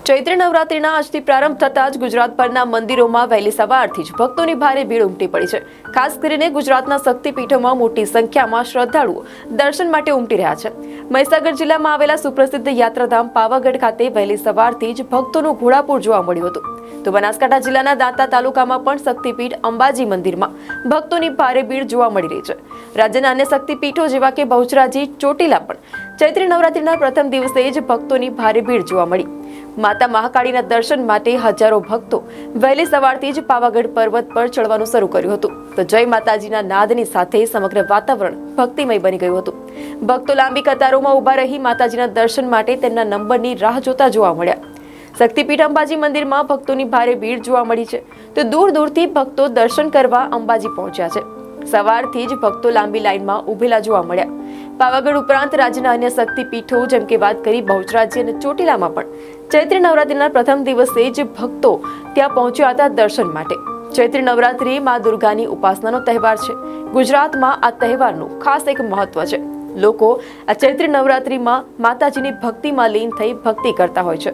ચૈત્ર નવરાત્રિના આજથી પ્રારંભ થતાં જ ગુજરાતભરના મંદિરોમાં વહેલી સવારથી જ ભક્તોની ભારે ભીડ ઉમટી પડી છે। ખાસ કરીને ગુજરાતના શક્તિપીઠોમાં મોટી સંખ્યામાં શ્રદ્ધાળુઓ દર્શન માટે ઉમટી રહ્યા છે। મહીસાગર જિલ્લામાં આવેલા સુપ્રસિદ્ધ યાત્રાધામ પાવાગઢ ખાતે વહેલી સવારથી જ ભક્તોનું ઘોડાપૂર જોવા મળ્યું હતું। તો બનાસકાંઠા જિલ્લાના દાંતા તાલુકામાં પણ શક્તિપીઠ અંબાજી મંદિરમાં ભક્તોની ભારે ભીડ જોવા મળી રહી છે। રાજ્યના અન્ય શક્તિપીઠો જેવા કે બહુચરાજી, ચોટીલા પણ ચૈત્ર નવરાત્રિના પ્રથમ દિવસે જ ભક્તોની ભારે ભીડ જોવા મળી। માતા મહાકાળીના દર્શન માટે હજારો ભક્તો વહેલી સવારથી જ પાવાગઢ પર્વત પર ચડવાનું શરૂ કર્યું હતું। તો જય માતાજીના નાદની સાથે સમગ્ર વાતાવરણ ભક્તિમય બની ગયું હતું। ભક્તો લાંબી કતારોમાં ઊભા રહી માતાજીના દર્શન માટે તેમના નંબરની રાહ જોતા જોવા મળ્યા। શક્તિપીઠ અંબાજી મંદિરમાં ભક્તોની ભારે ભીડ જોવા મળી છે। તો દૂર દૂરથી ભક્તો દર્શન કરવા અંબાજી પહોંચ્યા છે। સવારથી જ ભક્તો લાંબી લાઈનમાં ઉભેલા જોવા મળ્યા। પાવાગઢ ઉપરાંત રાજ્યના અન્ય શક્તિપીઠો જેમ કે વાત કરી બહુચરાજી અને ચોટીલામાં પણ ચૈત્ર નવરાત્રિના પ્રથમ દિવસે જ ભક્તો ત્યાં પહોંચ્યા હતા દર્શન માટે। ચૈત્ર નવરાત્રિ મા દુર્ગાની ઉપાસનાનો તહેવાર છે। ગુજરાતમાં આ તહેવારનું ખાસ એક મહત્વ છે। લોકો આ ચૈત્ર નવરાત્રિમાં માતાજીની ભક્તિમાં લીન થઈ ભક્તિ કરતા હોય છે।